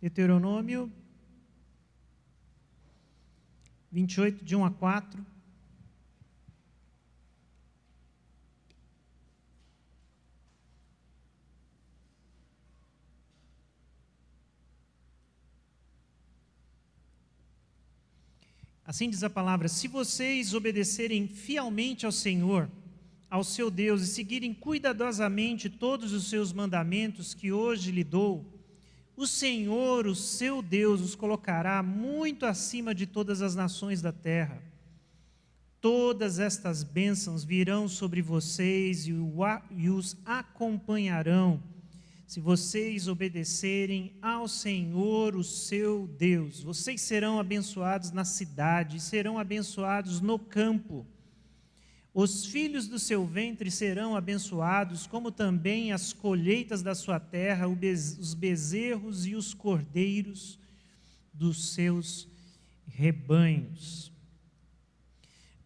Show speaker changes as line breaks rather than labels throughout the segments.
Deuteronômio 28, de 1 a 4. Assim diz a palavra: se vocês obedecerem fielmente ao Senhor, ao seu Deus, e seguirem cuidadosamente todos os seus mandamentos que hoje lhe dou, o Senhor, o seu Deus, os colocará muito acima de todas as nações da terra. Todas estas bênçãos virão sobre vocês e os acompanharão, se vocês obedecerem ao Senhor, o seu Deus. Vocês serão abençoados na cidade, serão abençoados no campo. Os filhos do seu ventre serão abençoados, como também as colheitas da sua terra, os bezerros e os cordeiros dos seus rebanhos.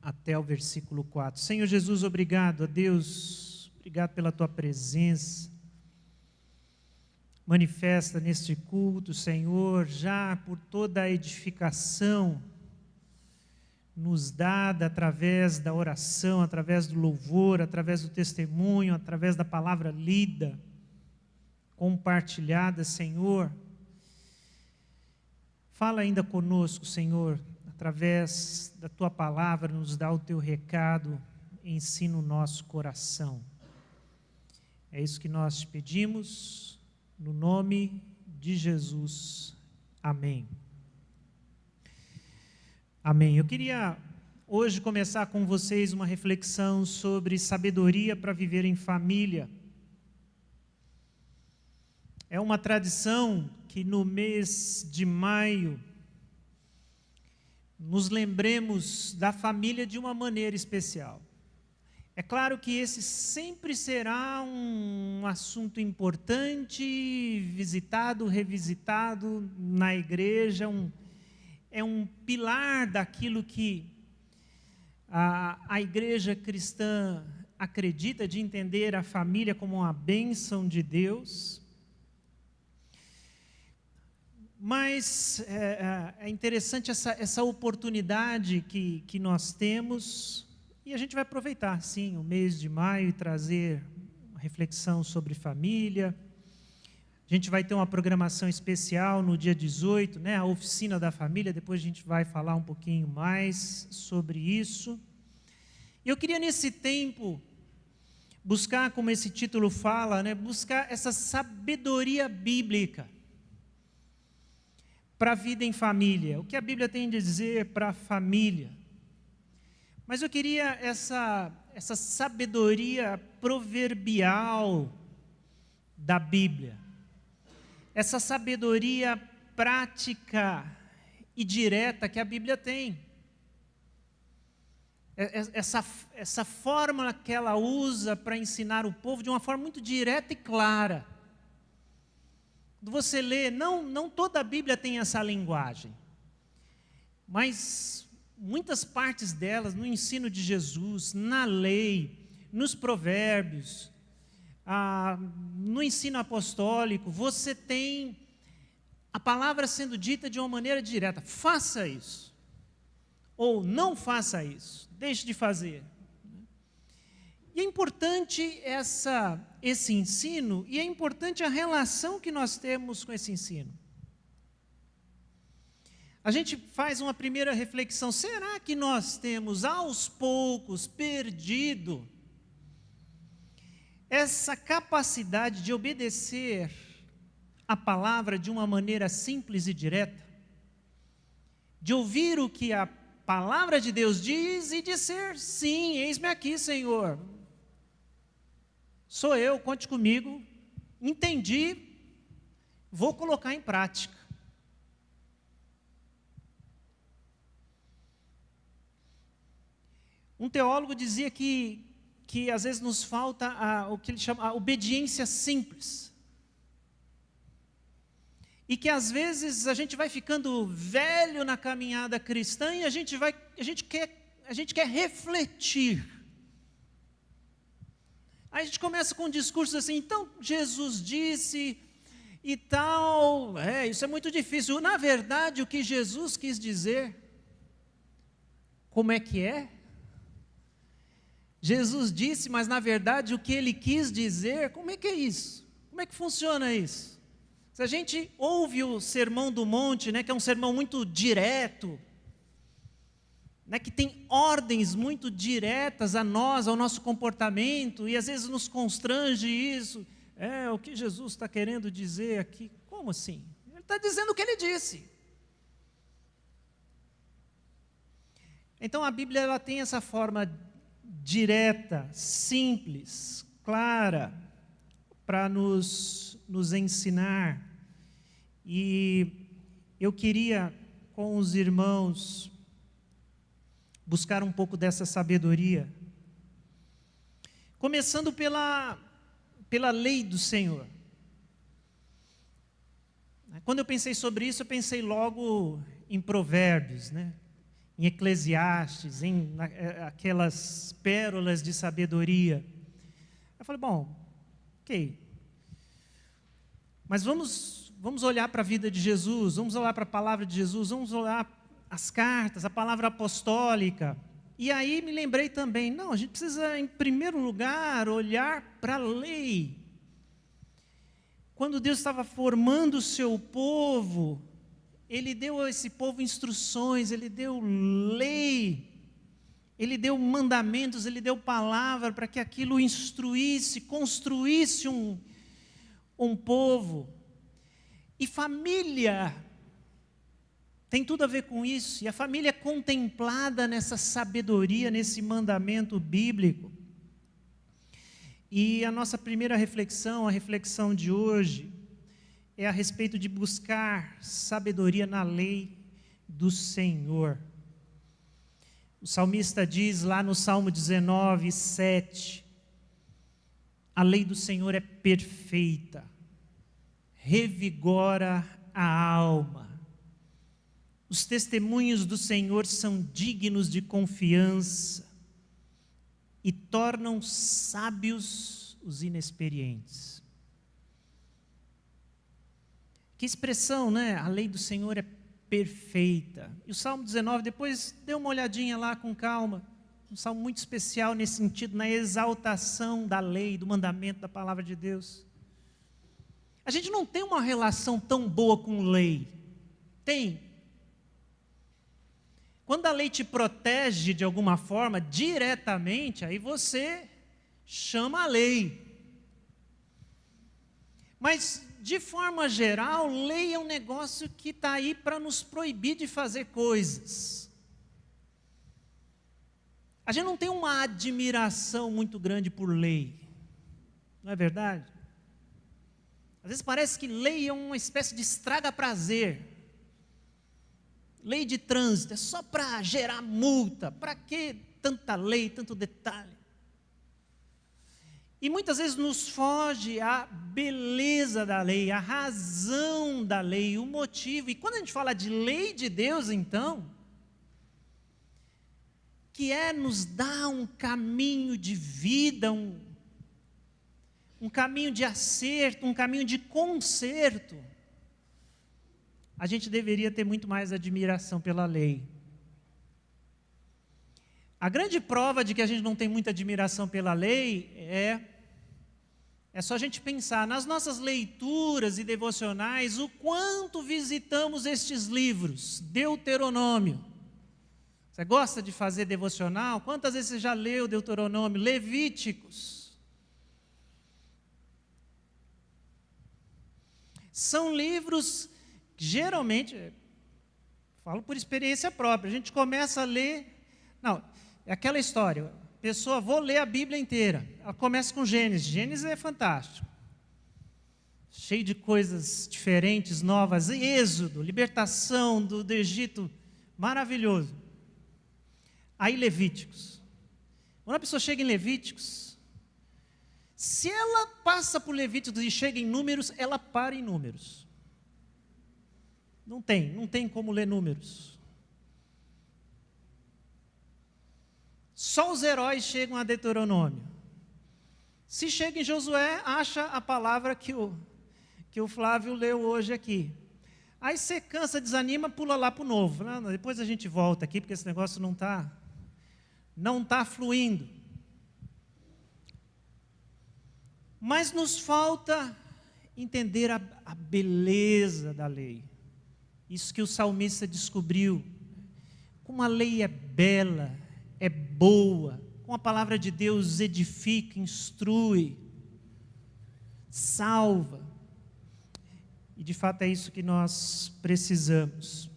Até o versículo 4. Senhor Jesus, obrigado a Deus, obrigado pela tua presença. Manifesta neste culto, Senhor, já por toda a edificação nos dada através da oração, através do louvor, através do testemunho, através da palavra lida, compartilhada, Senhor. Fala ainda conosco, Senhor, através da tua palavra, nos dá o teu recado, ensina o nosso coração. É isso que nós te pedimos. No nome de Jesus, amém. Amém. Eu queria hoje começar com vocês uma reflexão sobre sabedoria para viver em família. É uma tradição que no mês de maio nos lembremos da família de uma maneira especial. É claro que esse sempre será um assunto importante, visitado, revisitado na igreja, é um pilar daquilo que a igreja cristã acredita, de entender a família como uma bênção de Deus. Mas é interessante essa oportunidade que nós temos. E a gente vai aproveitar, sim, o mês de maio e trazer uma reflexão sobre família. A gente vai ter uma programação especial no dia 18, né, a oficina da família. Depois a gente vai falar um pouquinho mais sobre isso. E eu queria nesse tempo buscar, como esse título fala, né, buscar essa sabedoria bíblica para a vida em família. O que a Bíblia tem a dizer para a família? Mas eu queria essa sabedoria proverbial da Bíblia, essa sabedoria prática e direta que a Bíblia tem, essa fórmula que ela usa para ensinar o povo de uma forma muito direta e clara. Quando você lê, não toda a Bíblia tem essa linguagem, mas muitas partes delas, no ensino de Jesus, na lei, nos provérbios, no ensino apostólico, você tem a palavra sendo dita de uma maneira direta: faça isso, ou não faça isso, deixe de fazer. E é importante esse ensino, e é importante a relação que nós temos com esse ensino. A gente faz uma primeira reflexão: será que nós temos aos poucos perdido essa capacidade de obedecer a palavra de uma maneira simples e direta? De ouvir o que a palavra de Deus diz e dizer: sim, eis-me aqui, Senhor. Sou eu, conte comigo, entendi, vou colocar em prática. Um teólogo dizia que às vezes nos falta o que ele chama a obediência simples. E que às vezes a gente vai ficando velho na caminhada cristã e a gente quer refletir. Aí a gente começa com um discurso assim: então Jesus disse, e tal. Isso é muito difícil. Na verdade, o que Jesus quis dizer, como é que é? Jesus disse, mas na verdade o que ele quis dizer, como é que é isso? Como é que funciona isso? Se a gente ouve o Sermão do Monte, né, que é um sermão muito direto, né, que tem ordens muito diretas a nós, ao nosso comportamento, e às vezes nos constrange isso. O que Jesus está querendo dizer aqui? Como assim? Ele está dizendo o que ele disse. Então a Bíblia ela tem essa forma direta, simples, clara, para nos ensinar. E eu queria, com os irmãos, buscar um pouco dessa sabedoria, começando pela lei do Senhor. Quando eu pensei sobre isso, eu pensei logo em Provérbios, né? Em Eclesiastes, em aquelas pérolas de sabedoria. Eu falei, bom, ok, mas vamos olhar para a vida de Jesus, vamos olhar para a palavra de Jesus, vamos olhar as cartas, a palavra apostólica. E aí me lembrei também, não, a gente precisa, em primeiro lugar, olhar para a lei. Quando Deus estava formando o seu povo, Ele deu a esse povo instruções, Ele deu lei, Ele deu mandamentos, Ele deu palavra para que aquilo instruísse, construísse um povo. E família tem tudo a ver com isso, e a família é contemplada nessa sabedoria, nesse mandamento bíblico. E a nossa primeira reflexão, a reflexão de hoje, é a respeito de buscar sabedoria na lei do Senhor. O salmista diz lá no Salmo 19, 7, a lei do Senhor é perfeita, revigora a alma. Os testemunhos do Senhor são dignos de confiança e tornam sábios os inexperientes. Que expressão, né? A lei do Senhor é perfeita. E o Salmo 19, depois dê uma olhadinha lá com calma. Um salmo muito especial nesse sentido, na exaltação da lei, do mandamento, da palavra de Deus. A gente não tem uma relação tão boa com lei. Tem. Quando a lei te protege de alguma forma, diretamente, aí você chama a lei. Mas, de forma geral, lei é um negócio que está aí para nos proibir de fazer coisas. A gente não tem uma admiração muito grande por lei. Não é verdade? Às vezes parece que lei é uma espécie de estraga-prazer. Lei de trânsito é só para gerar multa. Para que tanta lei, tanto detalhe? E muitas vezes nos foge a beleza da lei, a razão da lei, o motivo. E quando a gente fala de lei de Deus, então, que nos dar um caminho de vida, um caminho de acerto, um caminho de conserto, a gente deveria ter muito mais admiração pela lei. A grande prova de que a gente não tem muita admiração pela lei é só a gente pensar nas nossas leituras e devocionais, o quanto visitamos estes livros. Deuteronômio. Você gosta de fazer devocional? Quantas vezes você já leu Deuteronômio? Levíticos. São livros que geralmente, falo por experiência própria, a gente começa a ler, não, é aquela história, pessoa, vou ler a Bíblia inteira, ela começa com Gênesis, Gênesis é fantástico, cheio de coisas diferentes, novas, Êxodo, libertação do Egito, maravilhoso. Aí Levíticos, quando a pessoa chega em Levíticos, se ela passa por Levíticos e chega em Números, ela para em Números. Não tem como ler Números. Só os heróis chegam a Deuteronômio. Se chega em Josué, acha a palavra que que o Flávio leu hoje aqui. Aí você cansa, desanima, pula lá para o novo. Não, depois a gente volta aqui, porque esse negócio não tá fluindo. Mas nos falta entender a beleza da lei. Isso que o salmista descobriu. Como a lei é bela, é boa, como a palavra de Deus edifica, instrui, salva. E de fato é isso que nós precisamos.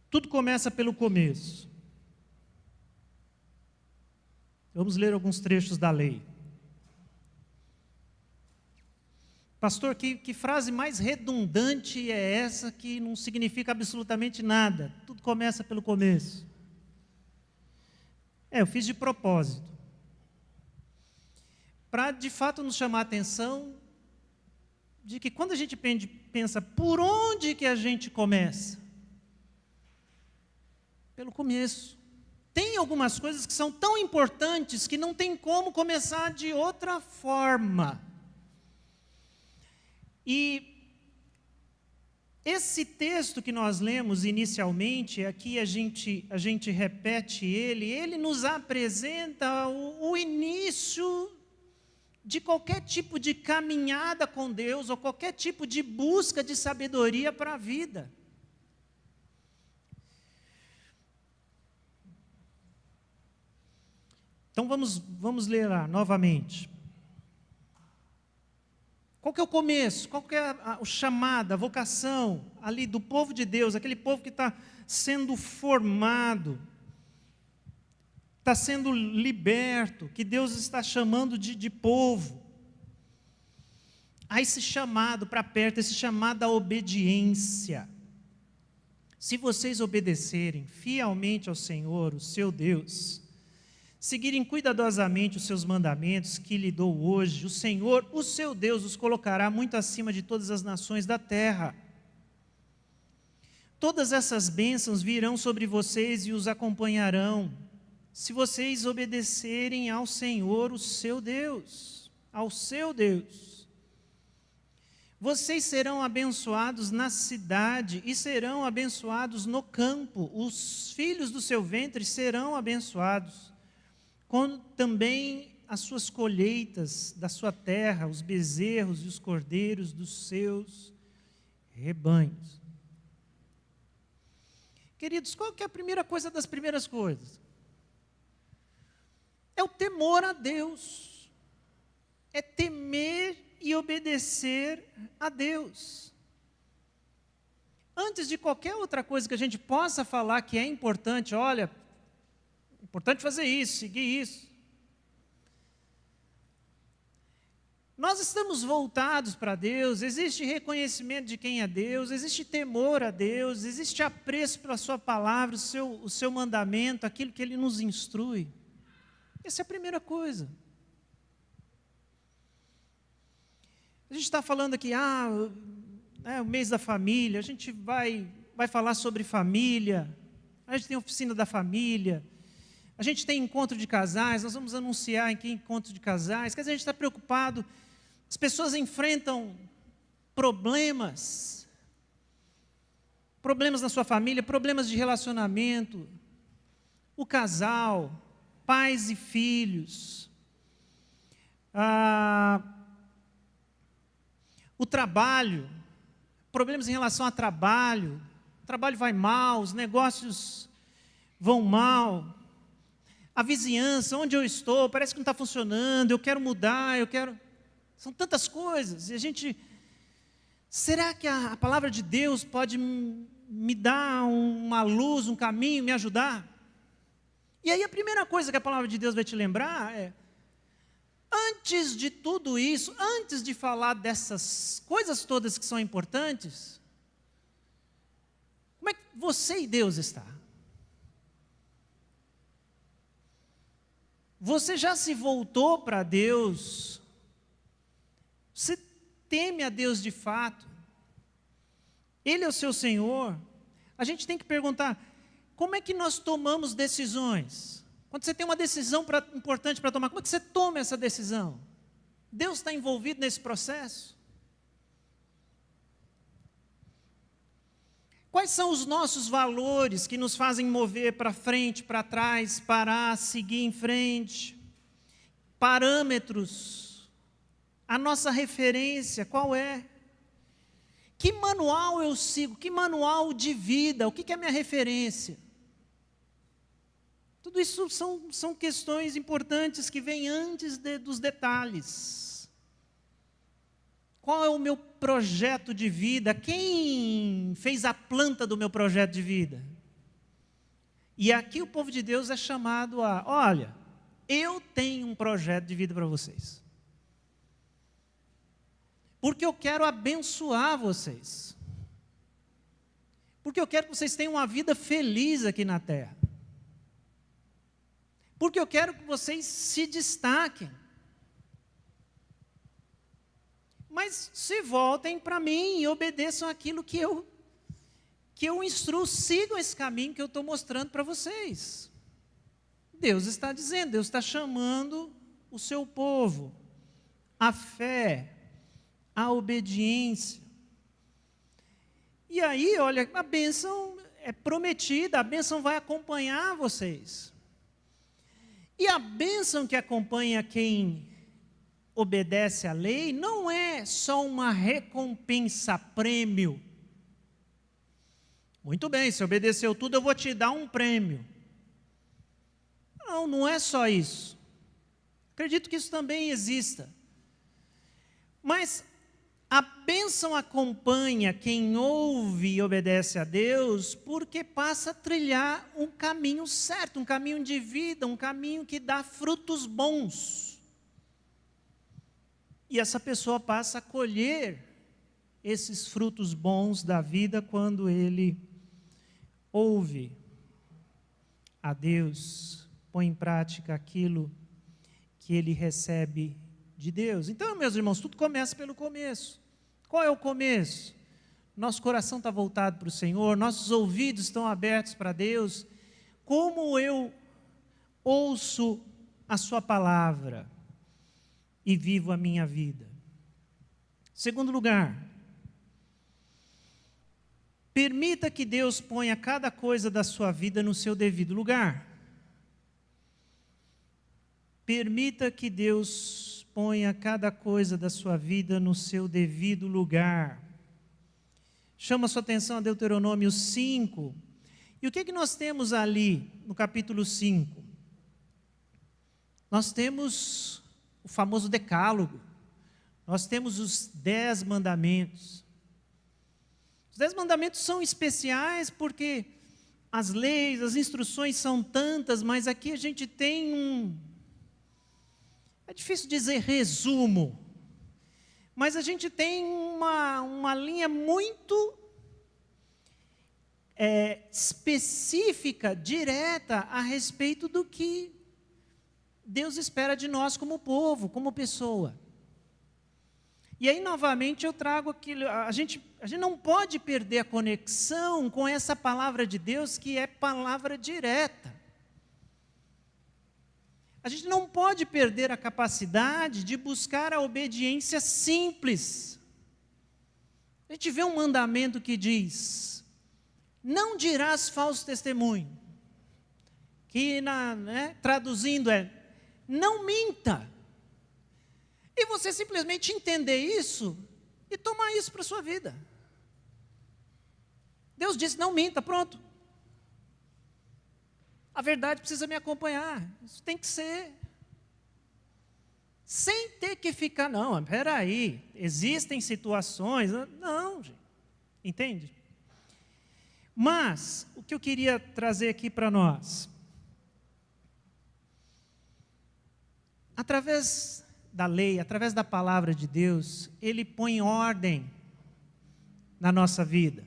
Tudo começa pelo começo. Vamos ler alguns trechos da lei. Pastor, que frase mais redundante é essa que não significa absolutamente nada? Tudo começa pelo começo. Eu fiz de propósito. Para de fato nos chamar a atenção de que quando a gente pensa por onde que a gente começa? Pelo começo. Tem algumas coisas que são tão importantes que não tem como começar de outra forma. E esse texto que nós lemos inicialmente, aqui a gente repete ele nos apresenta o início de qualquer tipo de caminhada com Deus, ou qualquer tipo de busca de sabedoria para a vida. Então vamos ler lá novamente. Qual que é o começo? Qual que é o chamado, a vocação ali do povo de Deus, aquele povo que está sendo formado, está sendo liberto, que Deus está chamando de povo. Há esse chamado para perto, esse chamado à obediência. Se vocês obedecerem fielmente ao Senhor, o seu Deus, seguirem cuidadosamente os seus mandamentos que lhe dou hoje, o Senhor, o seu Deus, os colocará muito acima de todas as nações da terra. Todas essas bênçãos virão sobre vocês e os acompanharão, se vocês obedecerem ao Senhor, o seu Deus, ao seu Deus. Vocês serão abençoados na cidade e serão abençoados no campo. Os filhos do seu ventre serão abençoados, como também as suas colheitas da sua terra, os bezerros e os cordeiros dos seus rebanhos. Queridos, qual que é a primeira coisa das primeiras coisas? É o temor a Deus. É temer e obedecer a Deus. Antes de qualquer outra coisa que a gente possa falar que é importante, olha, é importante fazer isso, seguir isso. Nós estamos voltados para Deus, existe reconhecimento de quem é Deus, existe temor a Deus, existe apreço pela sua palavra, o seu mandamento, aquilo que Ele nos instrui. Essa é a primeira coisa. A gente está falando aqui, o mês da família, a gente vai falar sobre família, a gente tem oficina da família, a gente tem encontro de casais, nós vamos anunciar aqui encontro de casais, quer dizer, a gente está preocupado, as pessoas enfrentam problemas na sua família, problemas de relacionamento, o casal, pais e filhos, o trabalho, problemas em relação ao trabalho, o trabalho vai mal, os negócios vão mal, a vizinhança, onde eu estou, parece que não está funcionando, eu quero mudar, são tantas coisas, e a gente, será que a palavra de Deus pode me dar uma luz, um caminho, me ajudar? E aí a primeira coisa que a palavra de Deus vai te lembrar é, antes de tudo isso, antes de falar dessas coisas todas que são importantes, como é que você e Deus está? Você já se voltou para Deus? Você teme a Deus de fato? Ele é o seu Senhor? A gente tem que perguntar, como é que nós tomamos decisões? Quando você tem uma decisão importante para tomar, como é que você toma essa decisão? Deus está envolvido nesse processo? Quais são os nossos valores que nos fazem mover para frente, para trás, parar, seguir em frente? Parâmetros. A nossa referência, qual é? Que manual eu sigo? Que manual de vida? O que é a minha referência? Tudo isso são questões importantes que vêm antes dos detalhes. Qual é o meu projeto de vida? Quem fez a planta do meu projeto de vida? E aqui o povo de Deus é chamado a, olha, eu tenho um projeto de vida para vocês. Porque eu quero abençoar vocês. Porque eu quero que vocês tenham uma vida feliz aqui na terra. Porque eu quero que vocês se destaquem. Mas se voltem para mim e obedeçam aquilo que eu instruo, sigam esse caminho que eu estou mostrando para vocês. Deus está dizendo, Deus está chamando o seu povo, a fé, a obediência. E aí, olha, a bênção é prometida, a bênção vai acompanhar vocês. E a bênção que acompanha quem obedece à lei não é só uma recompensa, prêmio. Muito bem, se obedeceu tudo, eu vou te dar um prêmio. Não, não é só isso. Acredito que isso também exista. Mas a bênção acompanha quem ouve e obedece a Deus, porque passa a trilhar um caminho certo, um caminho de vida, um caminho que dá frutos bons. E essa pessoa passa a colher esses frutos bons da vida quando ele ouve a Deus, põe em prática aquilo que ele recebe de Deus. Então, meus irmãos, tudo começa pelo começo. Qual é o começo? Nosso coração está voltado para o Senhor, nossos ouvidos estão abertos para Deus. Como eu ouço a sua palavra e vivo a minha vida? Segundo lugar, permita que Deus ponha cada coisa da sua vida no seu devido lugar. Permita que Deus ponha cada coisa da sua vida no seu devido lugar. Chama a sua atenção a Deuteronômio 5. E o que nós temos ali no capítulo 5? Nós temos o famoso decálogo. Nós temos os 10 mandamentos. Os 10 mandamentos são especiais porque as leis, as instruções são tantas, mas aqui a gente tem é difícil dizer resumo, mas a gente tem uma linha muito específica, direta, a respeito do que Deus espera de nós como povo, como pessoa. E aí, novamente, eu trago aquilo, a gente não pode perder a conexão com essa palavra de Deus, que é palavra direta. A gente não pode perder a capacidade de buscar a obediência simples. A gente vê um mandamento que diz, não dirás falso testemunho, que traduzindo não minta. E você simplesmente entender isso e tomar isso para a sua vida. Deus disse, não minta, pronto. A verdade precisa me acompanhar. Isso tem que ser. Sem ter que ficar, não, peraí, existem situações. Não, gente. Entende? Mas, o que eu queria trazer aqui para nós. Através da lei, através da palavra de Deus, Ele põe ordem na nossa vida.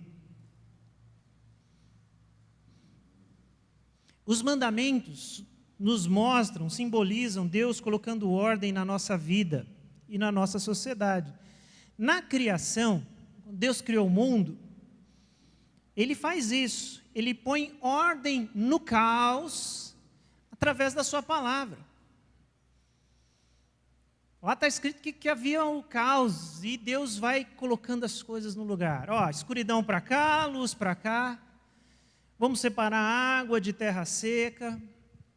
Os mandamentos nos mostram, simbolizam Deus colocando ordem na nossa vida e na nossa sociedade. Na criação, Deus criou o mundo, Ele faz isso, Ele põe ordem no caos através da sua palavra. Lá está escrito que havia o caos e Deus vai colocando as coisas no lugar. Ó, escuridão para cá, luz para cá. Vamos separar a água de terra seca.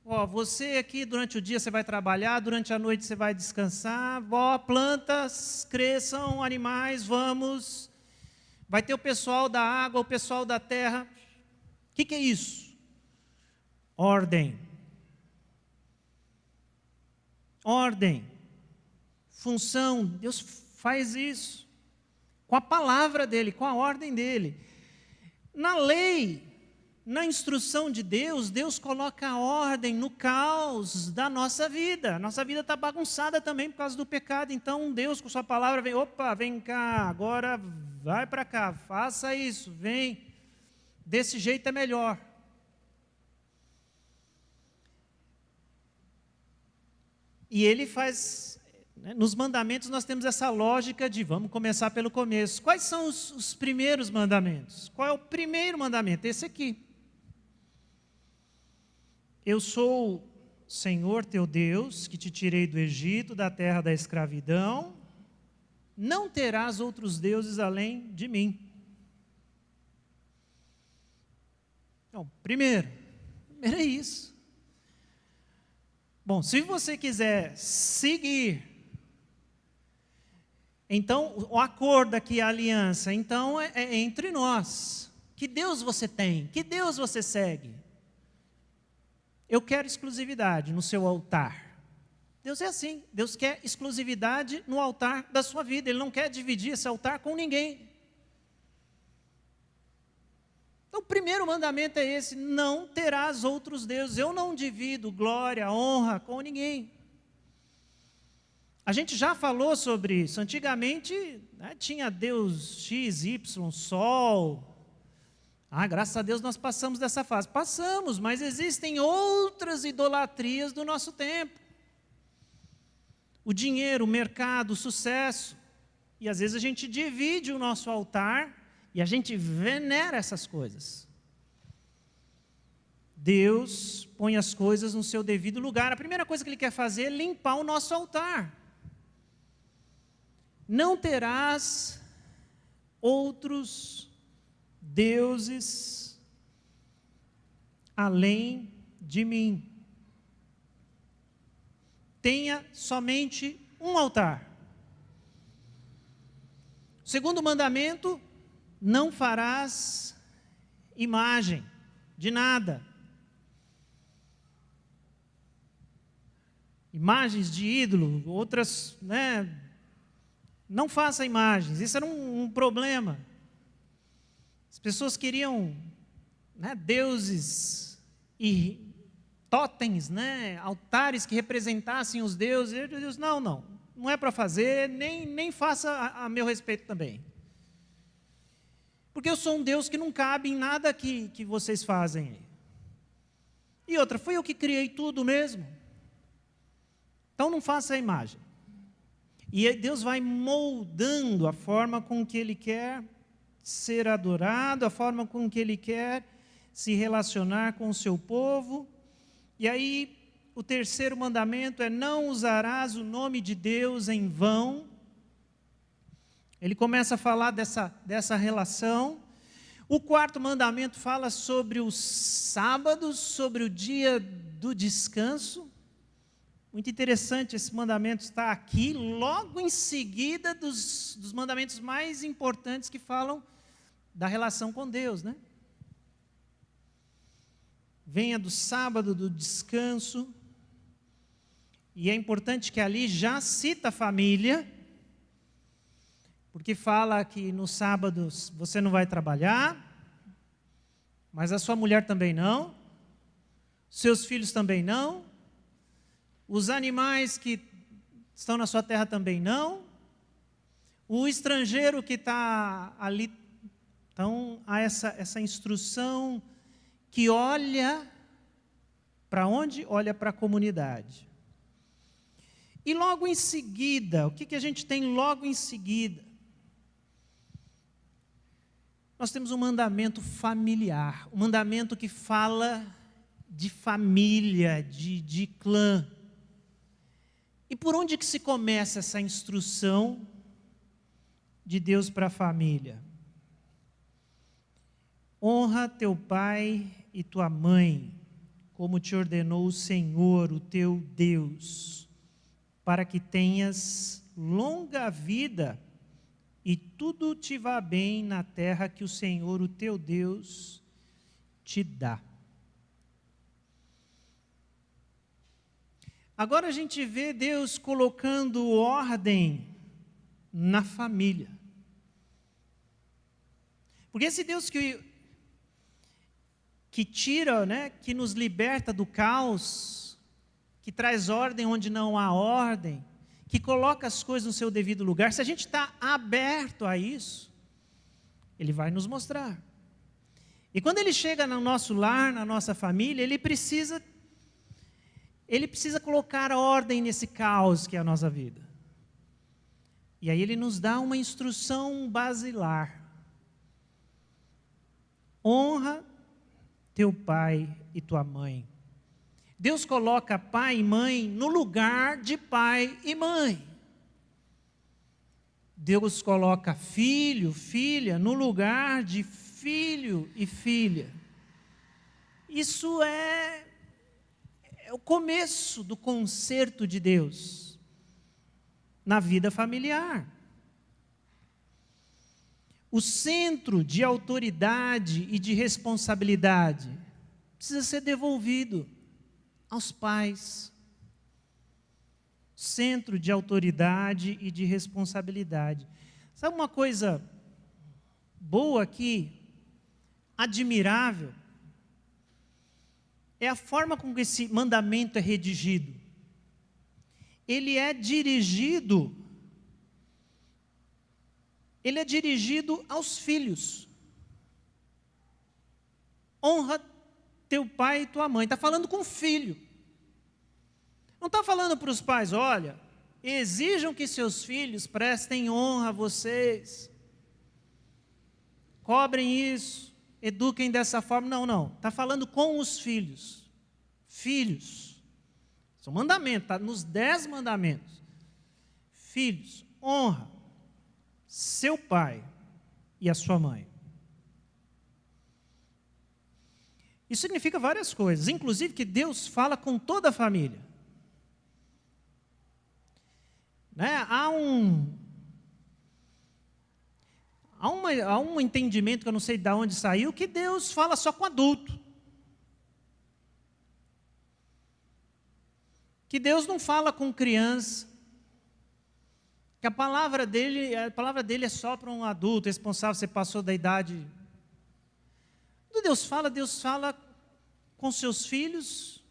Ó, você aqui durante o dia você vai trabalhar, durante a noite você vai descansar. Ó, plantas cresçam, animais, vamos. Vai ter o pessoal da água, o pessoal da terra. O que é isso? Ordem. Ordem. Função. Deus faz isso. Com a palavra dele, com a ordem dele. Na lei, na instrução de Deus, Deus coloca a ordem no caos da nossa vida. Nossa vida está bagunçada também por causa do pecado. Então Deus com sua palavra vem, opa, vem cá, agora vai para cá, faça isso, vem. Desse jeito é melhor. E ele faz, né, nos mandamentos nós temos essa lógica de, vamos começar pelo começo. Quais são os primeiros mandamentos? Qual é o primeiro mandamento? Esse aqui. Eu sou Senhor teu Deus, que te tirei do Egito, da terra da escravidão. Não terás outros deuses além de mim. Então, primeiro é isso. Bom, se você quiser seguir, então o acordo aqui, a aliança, então é entre nós. Que Deus você tem? Que Deus você segue? Eu quero exclusividade no seu altar. Deus é assim, Deus quer exclusividade no altar da sua vida, Ele não quer dividir esse altar com ninguém. Então o primeiro mandamento é esse, não terás outros deuses, eu não divido glória, honra com ninguém. A gente já falou sobre isso, antigamente, né, tinha Deus X, Y, Sol. Graças a Deus nós passamos dessa fase. Passamos, mas existem outras idolatrias do nosso tempo. O dinheiro, o mercado, o sucesso. E às vezes a gente divide o nosso altar e a gente venera essas coisas. Deus põe as coisas no seu devido lugar. A primeira coisa que Ele quer fazer é limpar o nosso altar. Não terás outros deuses além de mim. Tenha somente um altar. O segundo mandamento, não farás imagem de nada. Imagens de ídolo, outras, né? Não faça imagens, isso era um problema. As pessoas queriam, né, deuses e totens, né, altares que representassem os deuses. E Deus, não é para fazer, nem faça a meu respeito também. Porque eu sou um Deus que não cabe em nada que vocês fazem. E outra, fui eu que criei tudo mesmo. Então não faça a imagem. E Deus vai moldando a forma com que Ele quer ser adorado, a forma com que Ele quer se relacionar com o seu povo. E aí, o terceiro mandamento é: não usarás o nome de Deus em vão. Ele começa a falar dessa relação. O quarto mandamento fala sobre os sábados, sobre o dia do descanso. Muito interessante, esse mandamento está aqui, logo em seguida dos mandamentos mais importantes que falam da relação com Deus, né? Venha do sábado, do descanso. E é importante que ali já cita a família, porque fala que no sábado você não vai trabalhar, mas a sua mulher também não, seus filhos também não, os animais que estão na sua terra também não, o estrangeiro que está ali. Então, há essa instrução que olha para onde? Olha para a comunidade. E logo em seguida, o que a gente tem logo em seguida? Nós temos um mandamento familiar, um mandamento que fala de família, de clã. E por onde que se começa essa instrução de Deus para a família? Honra teu pai e tua mãe, como te ordenou o Senhor, o teu Deus, para que tenhas longa vida e tudo te vá bem na terra que o Senhor, o teu Deus, te dá. Agora a gente vê Deus colocando ordem na família. Porque esse Deus que tira, né, que nos liberta do caos, que traz ordem onde não há ordem, que coloca as coisas no seu devido lugar, se a gente está aberto a isso, Ele vai nos mostrar. E quando Ele chega no nosso lar, na nossa família, Ele precisa colocar ordem nesse caos que é a nossa vida. E aí Ele nos dá uma instrução basilar. Honra teu pai e tua mãe. Deus coloca pai e mãe no lugar de pai e mãe. Deus coloca filho, filha, no lugar de filho e filha. Isso é o começo do concerto de Deus na vida familiar. O centro de autoridade e de responsabilidade precisa ser devolvido aos pais. Centro de autoridade e de responsabilidade. Sabe uma coisa boa aqui, admirável? É a forma como esse mandamento é redigido. Ele é dirigido aos filhos. Honra teu pai e tua mãe. Está falando com o filho. Não está falando para os pais, olha, exijam que seus filhos prestem honra a vocês. Cobrem isso, eduquem dessa forma. Não. Está falando com os filhos. Filhos. Isso é um mandamento, está nos 10 mandamentos. Filhos, honra seu pai e a sua mãe. Isso significa várias coisas, inclusive que Deus fala com toda a família. Né? Há um entendimento que eu não sei de onde saiu, que Deus fala só com adulto. Que Deus não fala com criança. Que a palavra dele é só para um adulto responsável, você passou da idade. Quando Deus fala com seus filhos,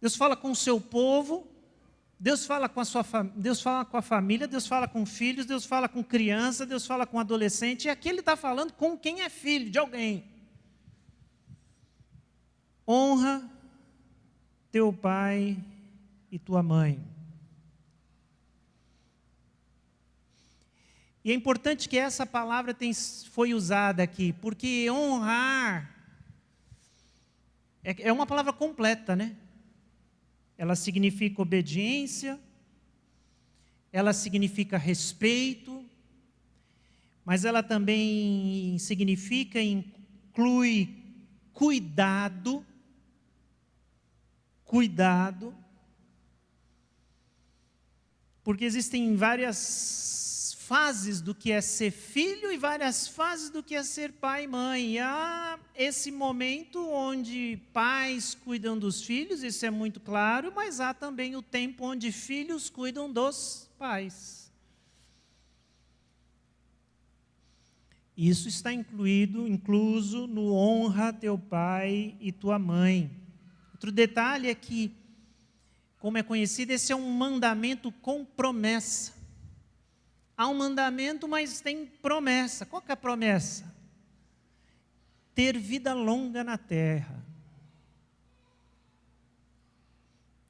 Deus fala com o seu povo, Deus fala com Deus fala com a família, Deus fala com filhos, Deus fala com criança, Deus fala com adolescente, e aqui Ele está falando com quem é filho de alguém. Honra teu pai e tua mãe. E é importante que essa palavra foi usada aqui, porque honrar é uma palavra completa, né? Ela significa obediência, ela significa respeito, mas ela também inclui cuidado, porque existem várias fases do que é ser filho e várias fases do que é ser pai e mãe. E há esse momento onde pais cuidam dos filhos, isso é muito claro, mas há também o tempo onde filhos cuidam dos pais. Isso está incluso no honra teu pai e tua mãe. Outro detalhe é que, como é conhecido, esse é um mandamento com promessa. Há um mandamento, mas tem promessa. Qual que é a promessa? Ter vida longa na terra.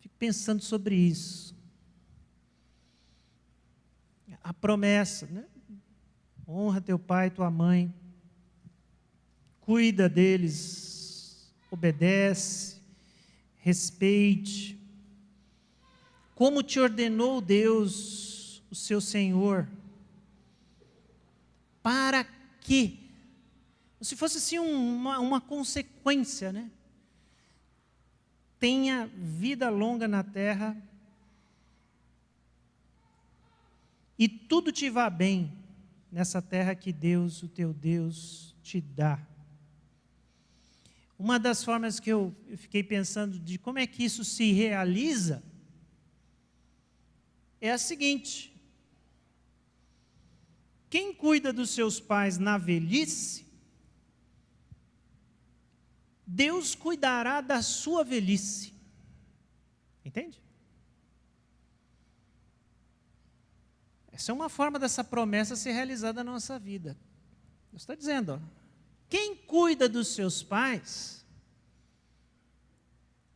Fico pensando sobre isso. A promessa, né? Honra teu pai e tua mãe. Cuida deles. Obedece. Respeite. como te ordenou Deus, o seu Senhor, para que, se fosse assim uma consequência, né? Tenha vida longa na terra e tudo te vá bem nessa terra que Deus, o teu Deus, te dá. Uma das formas que eu fiquei pensando de como é que isso se realiza é a seguinte: quem cuida dos seus pais na velhice, Deus cuidará da sua velhice. Entende? Essa é uma forma dessa promessa ser realizada na nossa vida. Deus está dizendo, ó, quem cuida dos seus pais,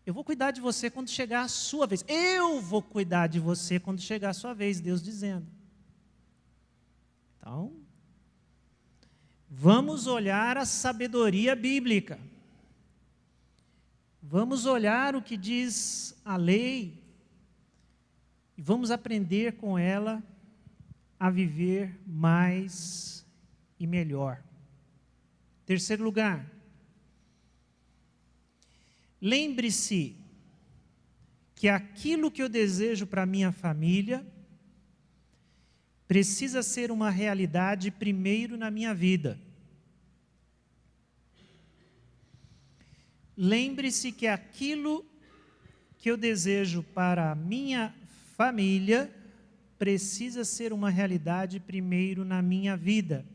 eu vou cuidar de você quando chegar a sua vez. Eu vou cuidar de você quando chegar a sua vez, Deus dizendo. Então, vamos olhar a sabedoria bíblica. Vamos olhar o que diz a lei e vamos aprender com ela a viver mais e melhor. Terceiro lugar, lembre-se que aquilo que eu desejo para a minha família precisa ser uma realidade primeiro na minha vida. Lembre-se que aquilo que eu desejo para a minha família precisa ser uma realidade primeiro na minha vida.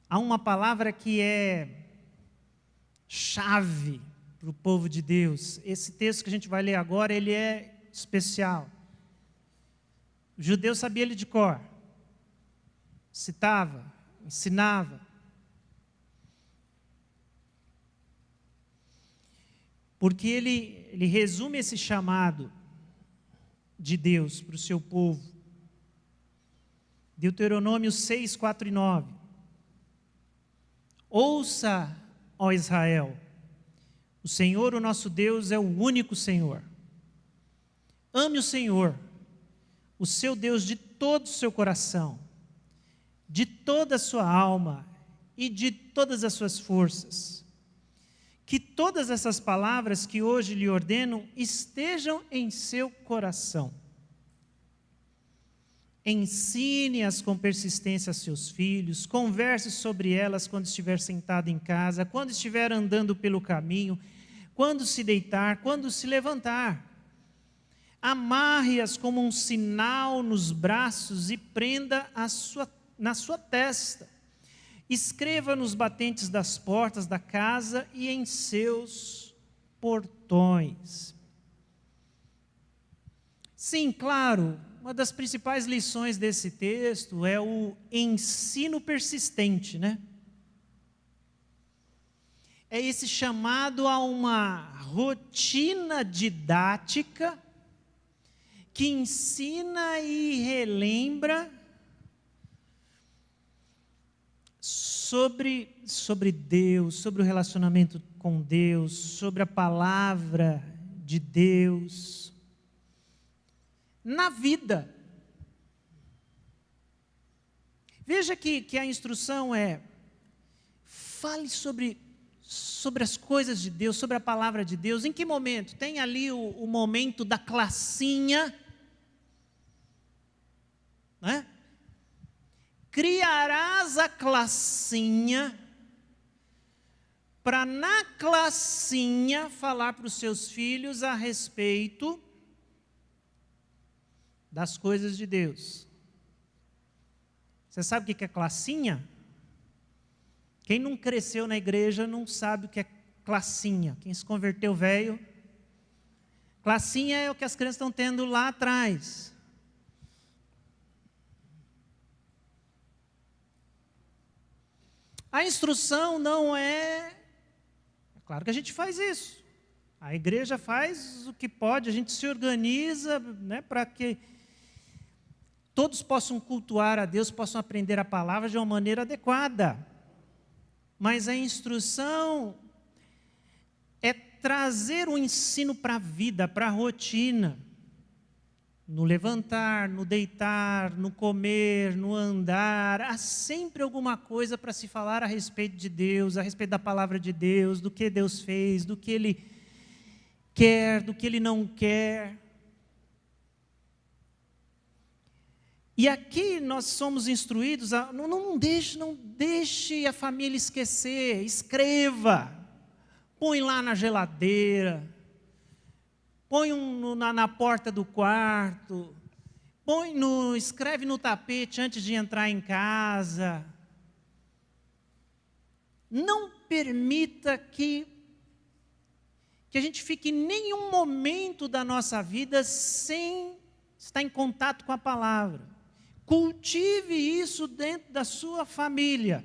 Há uma palavra que é chave para o povo de Deus. Esse texto que a gente vai ler agora, ele é especial. O judeu sabia ele de cor. Citava, ensinava. Porque ele resume esse chamado de Deus para o seu povo. Deuteronômio 6, 4 e 9. Ouça, ó Israel, o Senhor, o nosso Deus, é o único Senhor. Ame o Senhor, o seu Deus, de todo o seu coração, de toda a sua alma e de todas as suas forças. Que todas essas palavras que hoje lhe ordeno estejam em seu coração. Ensine-as com persistência a seus filhos, converse sobre elas quando estiver sentado em casa, quando estiver andando pelo caminho, quando se deitar, quando se levantar. Amarre-as como um sinal nos braços e prenda na sua testa. Escreva nos batentes das portas da casa e em seus portões. Sim, claro, uma das principais lições desse texto é o ensino persistente, né? É esse chamado a uma rotina didática que ensina e relembra sobre Deus, sobre o relacionamento com Deus, sobre a palavra de Deus, na vida. Veja que a instrução é, fale sobre as coisas de Deus, sobre a palavra de Deus. Em que momento? Tem ali o momento da classinha, né? Criarás a classinha, para na classinha falar para os seus filhos a respeito das coisas de Deus. Você sabe o que é classinha? Quem não cresceu na igreja não sabe o que é classinha. Quem se converteu velho. Classinha é o que as crianças estão tendo lá atrás. A instrução não é... É claro que a gente faz isso. A igreja faz o que pode, a gente se organiza, né, para que todos possam cultuar a Deus, possam aprender a palavra de uma maneira adequada. Mas a instrução é trazer o ensino para a vida, para a rotina. No levantar, no deitar, no comer, no andar, há sempre alguma coisa para se falar a respeito de Deus, a respeito da palavra de Deus, do que Deus fez, do que Ele quer, do que Ele não quer. E aqui nós somos instruídos, não deixe a família esquecer, escreva, põe lá na geladeira, põe na porta do quarto, escreve no tapete antes de entrar em casa. Não permita que a gente fique em nenhum momento da nossa vida sem estar em contato com a palavra. Cultive isso dentro da sua família.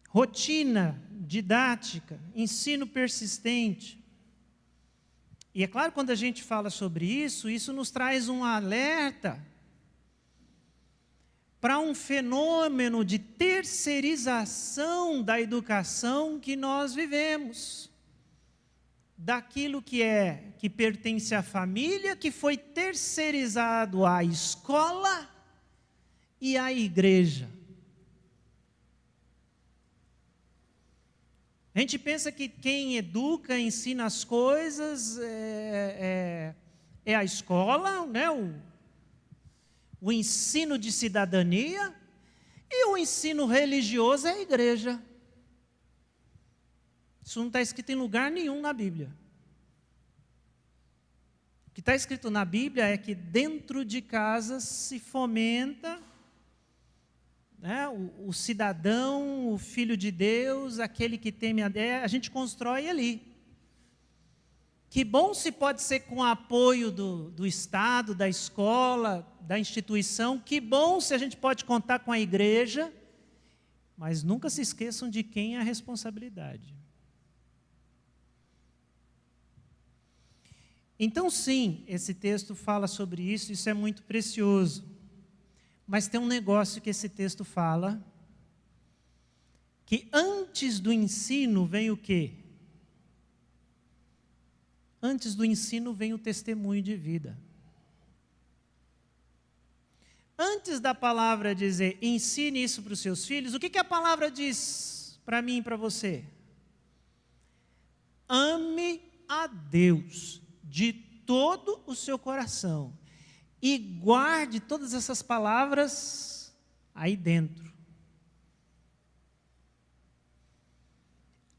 Rotina didática, ensino persistente. E é claro, quando a gente fala sobre isso, isso nos traz um alerta para um fenômeno de terceirização da educação que nós vivemos. Daquilo que pertence à família, que foi terceirizado à escola e à igreja. A gente pensa que quem educa, ensina as coisas é a escola, né? O ensino de cidadania, e o ensino religioso é a igreja. Isso não está escrito em lugar nenhum na Bíblia. O que está escrito na Bíblia é que dentro de casa se fomenta, né, o cidadão, o filho de Deus, aquele que teme a Deus, a gente constrói ali. Que bom se pode ser com o apoio do Estado, da escola, da instituição, que bom se a gente pode contar com a igreja, mas nunca se esqueçam de quem é a responsabilidade. Então, sim, esse texto fala sobre isso, isso é muito precioso. Mas tem um negócio que esse texto fala, que antes do ensino vem o quê? Antes do ensino vem o testemunho de vida. Antes da palavra dizer, ensine isso para os seus filhos, o que a palavra diz para mim e para você? Ame a Deus de todo o seu coração. E guarde todas essas palavras aí dentro.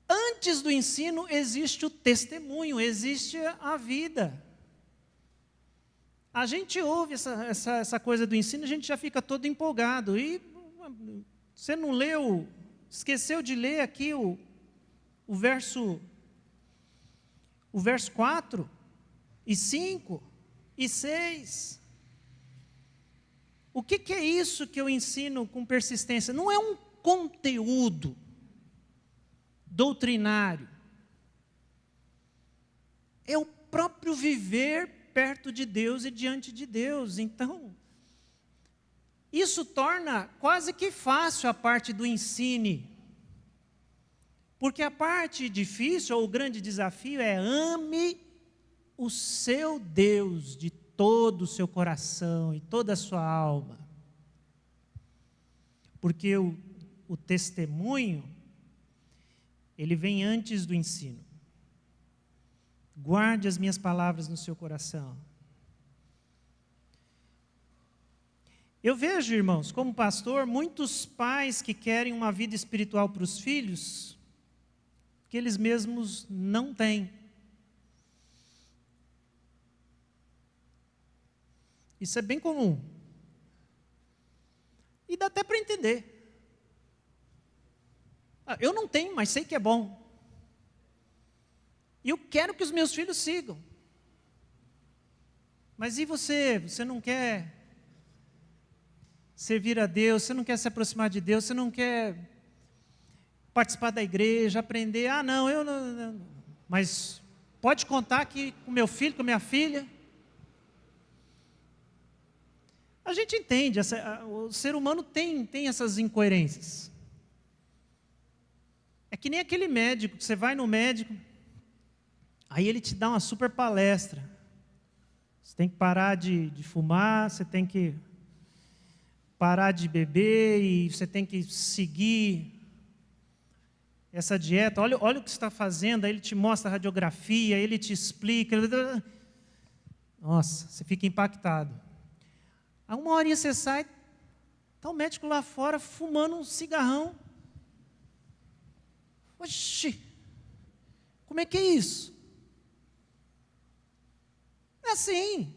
Antes do ensino existe o testemunho, existe a vida. A gente ouve essa coisa do ensino, a gente já fica todo empolgado. E você não leu, esqueceu de ler aqui o verso 4 e 5 e 6. O que é isso que eu ensino com persistência? Não é um conteúdo doutrinário. É o próprio viver perto de Deus e diante de Deus. Então, isso torna quase que fácil a parte do ensino. Porque a parte difícil, ou o grande desafio é ame o seu Deus de todo o seu coração e toda a sua alma. Porque o testemunho, ele vem antes do ensino. Guarde as minhas palavras no seu coração. Eu vejo, irmãos, como pastor, muitos pais que querem uma vida espiritual para os filhos, que eles mesmos não têm. Isso é bem comum. E dá até para entender. Eu não tenho, mas sei que é bom. E eu quero que os meus filhos sigam. Mas e você? Você não quer servir a Deus, você não quer se aproximar de Deus, você não quer participar da igreja, aprender. Não, eu não. Mas pode contar aqui com meu filho, com minha filha. A gente entende, o ser humano tem essas incoerências. É que nem aquele médico, que você vai no médico, aí ele te dá uma super palestra. Você tem que parar de fumar, você tem que parar de beber e você tem que seguir essa dieta. Olha o que você está fazendo, aí ele te mostra a radiografia, ele te explica. Nossa, você fica impactado. Aí uma horinha você sai, está o médico lá fora fumando um cigarrão. Oxi, como é que é isso? É assim.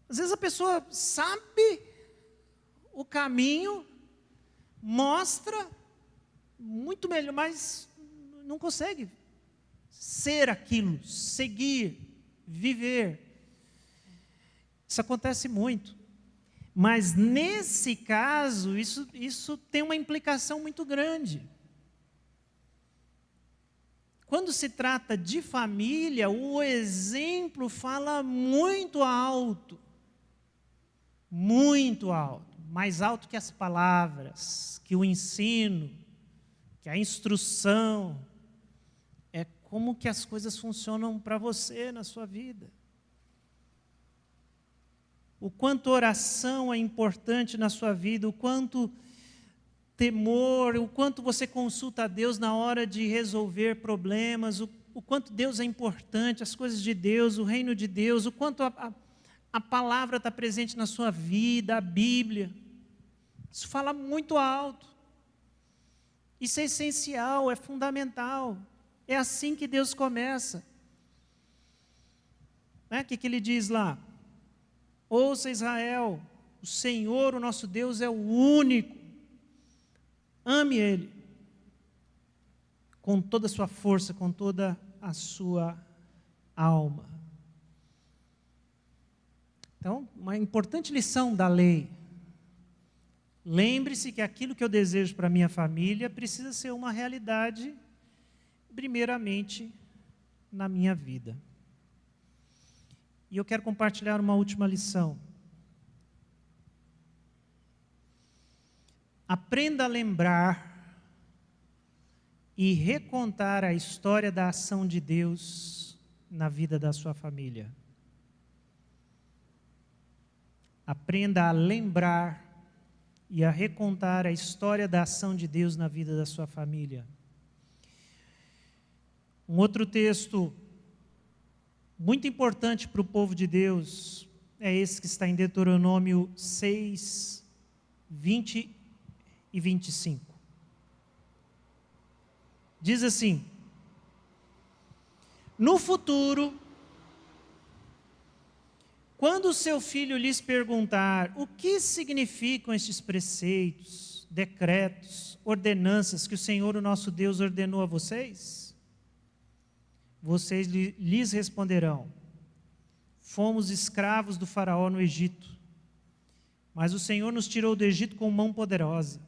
Às vezes a pessoa sabe o caminho, mostra muito melhor, mas não consegue ser aquilo, seguir, viver. Isso acontece muito. Mas nesse caso, isso tem uma implicação muito grande. Quando se trata de família, o exemplo fala muito alto, mais alto que as palavras, que o ensino, que a instrução. É como que as coisas funcionam para você na sua vida. O quanto oração é importante na sua vida, o quanto temor, o quanto você consulta a Deus na hora de resolver problemas, o quanto Deus é importante, as coisas de Deus, o reino de Deus, o quanto a palavra está presente na sua vida, a Bíblia. Isso fala muito alto. Isso é essencial, é fundamental. É assim que Deus começa. O que ele diz lá? Ouça, Israel, o Senhor, o nosso Deus, é o único. Ame Ele com toda a sua força, com toda a sua alma. Então, uma importante lição da lei. Lembre-se que aquilo que eu desejo para a minha família precisa ser uma realidade, primeiramente, na minha vida. E eu quero compartilhar uma última lição. Aprenda a lembrar e recontar a história da ação de Deus na vida da sua família. Aprenda a lembrar e a recontar a história da ação de Deus na vida da sua família. Um outro texto muito importante para o povo de Deus é esse que está em Deuteronômio 6, 20 e 25. Diz assim: no futuro, quando o seu filho lhes perguntar o que significam estes preceitos, decretos, ordenanças que o Senhor, o nosso Deus, ordenou a vocês, vocês lhes responderão: fomos escravos do faraó no Egito, mas o Senhor nos tirou do Egito com mão poderosa.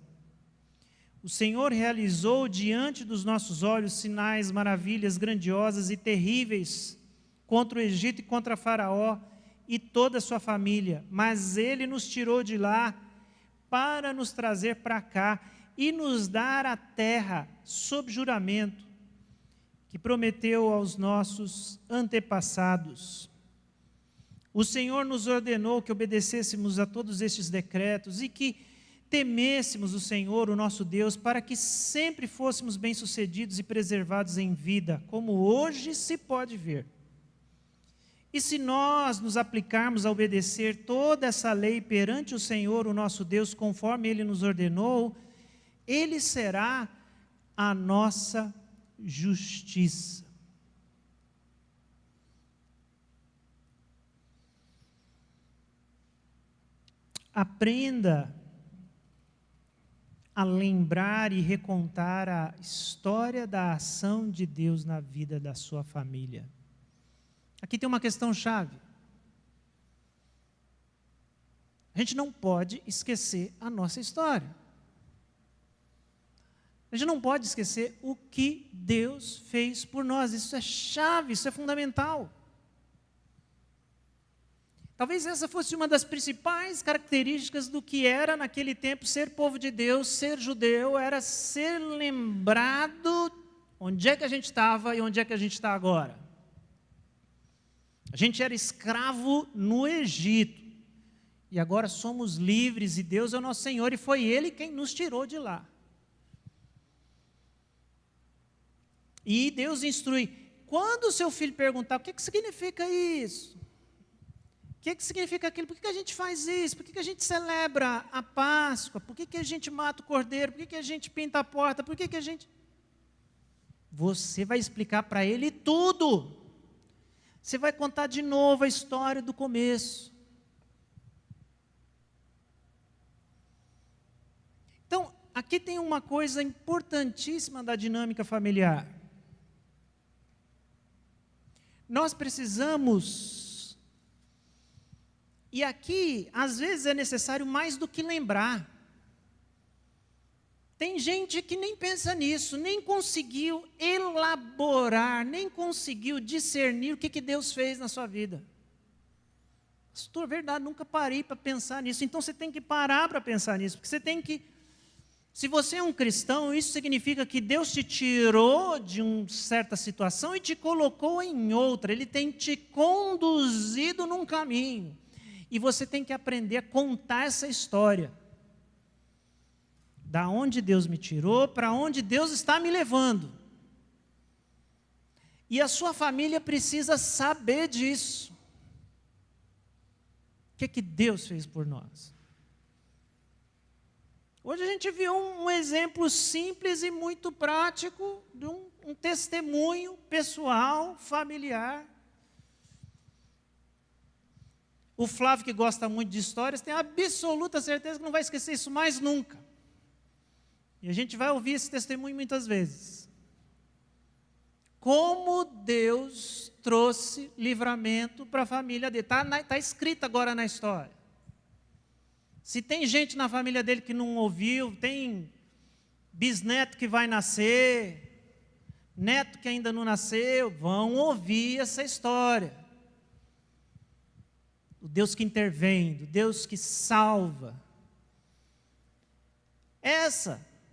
O Senhor realizou diante dos nossos olhos sinais, maravilhas grandiosas e terríveis contra o Egito e contra Faraó e toda a sua família, mas Ele nos tirou de lá para nos trazer para cá e nos dar a terra sob juramento que prometeu aos nossos antepassados. O Senhor nos ordenou que obedecêssemos a todos estes decretos e que temêssemos o Senhor, o nosso Deus, para que sempre fôssemos bem-sucedidos e preservados em vida, como hoje se pode ver. E se nós nos aplicarmos a obedecer toda essa lei perante o Senhor, o nosso Deus, conforme Ele nos ordenou, Ele será a nossa justiça. Aprenda a lembrar e recontar a história da ação de Deus na vida da sua família. Aqui tem uma questão chave. A gente não pode esquecer a nossa história. A gente não pode esquecer o que Deus fez por nós. Isso é chave, isso é fundamental. Talvez essa fosse uma das principais características do que era naquele tempo ser povo de Deus, ser judeu, era ser lembrado onde é que a gente estava e onde é que a gente está agora. A gente era escravo no Egito, e agora somos livres, e Deus é o nosso Senhor, e foi Ele quem nos tirou de lá. E Deus instrui, quando o seu filho perguntar, o que significa isso? O que significa aquilo? Por que a gente faz isso? Por que a gente celebra a Páscoa? Por que a gente mata o cordeiro? Por que a gente pinta a porta? Por que a gente... Você vai explicar para ele tudo. Você vai contar de novo a história do começo. Então, aqui tem uma coisa importantíssima da dinâmica familiar. Nós precisamos, e aqui, às vezes é necessário mais do que lembrar. Tem gente que nem pensa nisso, nem conseguiu elaborar, nem conseguiu discernir o que Deus fez na sua vida. Pastor, verdade, nunca parei para pensar nisso. Então você tem que parar para pensar nisso, porque você tem que... Se você é um cristão, isso significa que Deus te tirou de uma certa situação e te colocou em outra. Ele tem te conduzido num caminho. E você tem que aprender a contar essa história. Da onde Deus me tirou, para onde Deus está me levando. E a sua família precisa saber disso. O que Deus fez por nós? Hoje a gente viu um exemplo simples e muito prático de um testemunho pessoal, familiar. O Flávio, que gosta muito de histórias, tem absoluta certeza que não vai esquecer isso mais nunca. E a gente vai ouvir esse testemunho muitas vezes. Como Deus trouxe livramento para a família dele. Está escrito agora na história. Se tem gente na família dele que não ouviu, tem bisneto que vai nascer, neto que ainda não nasceu, vão ouvir essa história. O Deus que intervém, o Deus que salva.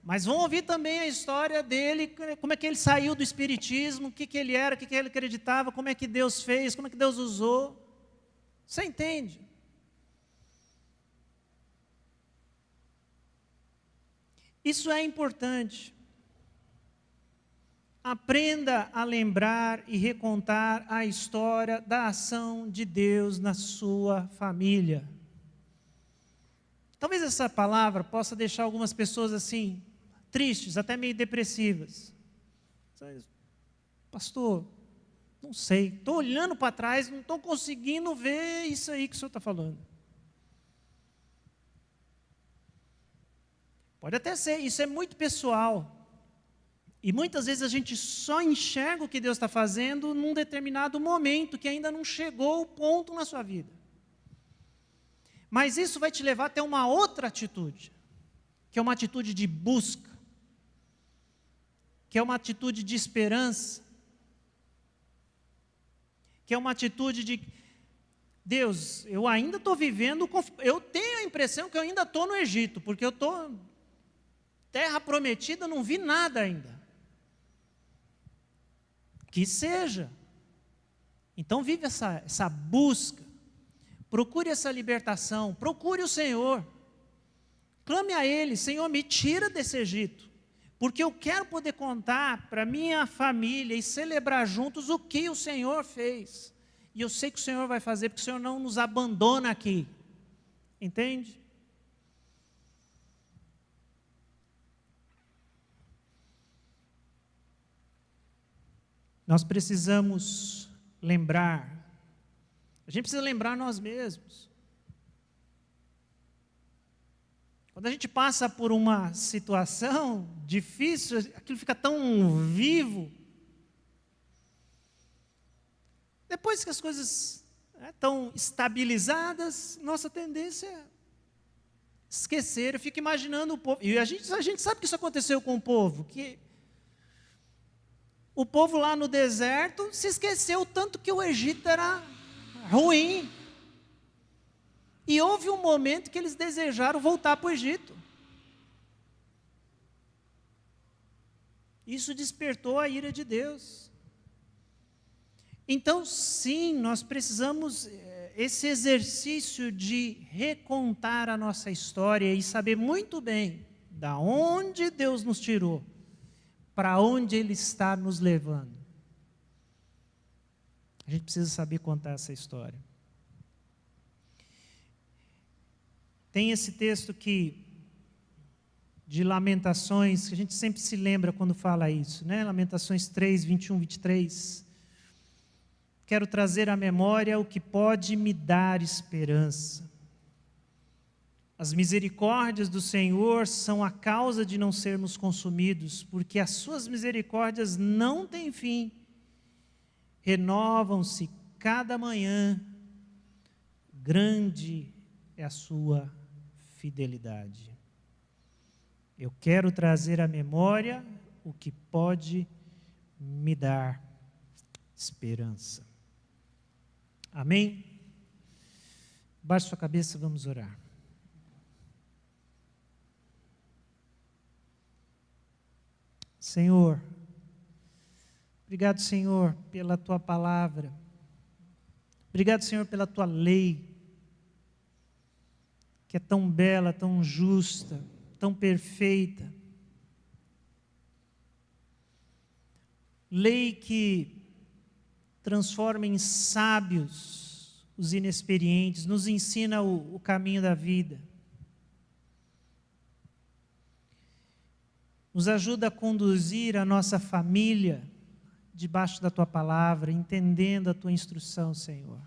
Mas vão ouvir também a história dele, como é que ele saiu do espiritismo, o que ele era, o que ele acreditava, como é que Deus fez, como é que Deus usou. Você entende? Isso é importante. Aprenda a lembrar e recontar a história da ação de Deus na sua família. Talvez essa palavra possa deixar algumas pessoas assim, tristes, até meio depressivas. Pastor, não sei, estou olhando para trás, não estou conseguindo ver isso aí que o senhor está falando. Pode até ser, isso é muito pessoal. E muitas vezes a gente só enxerga o que Deus está fazendo num determinado momento, que ainda não chegou o ponto na sua vida. Mas isso vai te levar até uma outra atitude, que é uma atitude de busca, que é uma atitude de esperança, que é uma atitude de, Deus, eu ainda estou vivendo, eu tenho a impressão que eu ainda estou no Egito, porque eu estou, terra prometida, não vi nada ainda. Que seja. Então vive essa busca, procure essa libertação, procure o Senhor, clame a Ele, Senhor, me tira desse Egito, porque eu quero poder contar para minha família e celebrar juntos o que o Senhor fez, e eu sei que o Senhor vai fazer, porque o Senhor não nos abandona aqui, entende? Nós precisamos lembrar, a gente precisa lembrar nós mesmos. Quando a gente passa por uma situação difícil, aquilo fica tão vivo. Depois que as coisas estão estabilizadas, nossa tendência é esquecer. Eu fico imaginando o povo, e a gente sabe que isso aconteceu com o povo, que o povo lá no deserto se esqueceu tanto que o Egito era ruim. E houve um momento que eles desejaram voltar para o Egito. Isso despertou a ira de Deus. Então, sim, nós precisamos esse exercício de recontar a nossa história e saber muito bem da onde Deus nos tirou, para onde Ele está nos levando. A gente precisa saber contar essa história. Tem esse texto de Lamentações, que a gente sempre se lembra quando fala isso, né? Lamentações 3, 21, 23. Quero trazer à memória o que pode me dar esperança. As misericórdias do Senhor são a causa de não sermos consumidos, porque as suas misericórdias não têm fim. Renovam-se cada manhã. Grande é a sua fidelidade. Eu quero trazer à memória o que pode me dar esperança. Amém? Baixe sua cabeça, vamos orar. Senhor, obrigado, Senhor, pela Tua palavra. Obrigado, Senhor, pela Tua lei, que é tão bela, tão justa, tão perfeita. Lei que transforma em sábios os inexperientes, nos ensina o caminho da vida. Nos ajuda a conduzir a nossa família debaixo da Tua palavra, entendendo a Tua instrução, Senhor.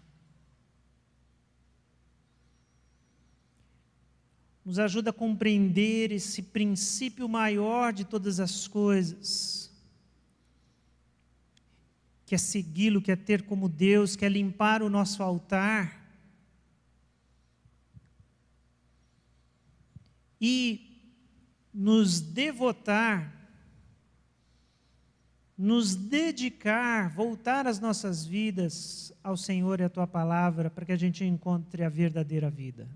Nos ajuda a compreender esse princípio maior de todas as coisas, que é segui-lo, que é ter como Deus, que é limpar o nosso altar e nos devotar, nos dedicar, voltar as nossas vidas ao Senhor e à Tua palavra, para que a gente encontre a verdadeira vida.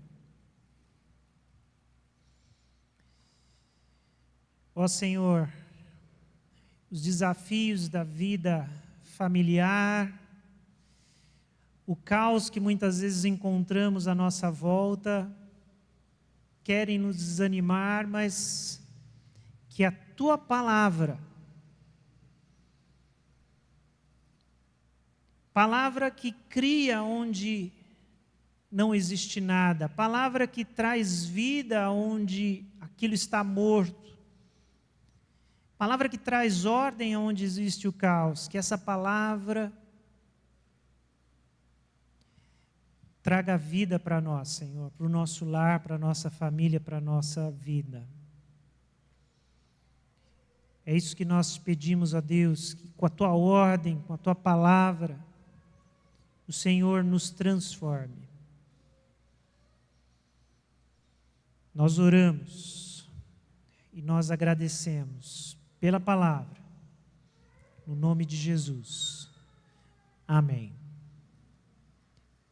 Ó Senhor, os desafios da vida familiar, o caos que muitas vezes encontramos à nossa volta, querem nos desanimar, mas que a Tua palavra que cria onde não existe nada, palavra que traz vida onde aquilo está morto, palavra que traz ordem onde existe o caos, que essa palavra traga vida para nós, Senhor, para o nosso lar, para a nossa família, para a nossa vida. É isso que nós pedimos a Deus, que com a Tua ordem, com a Tua palavra, o Senhor nos transforme. Nós oramos e nós agradecemos pela palavra, no nome de Jesus. Amém.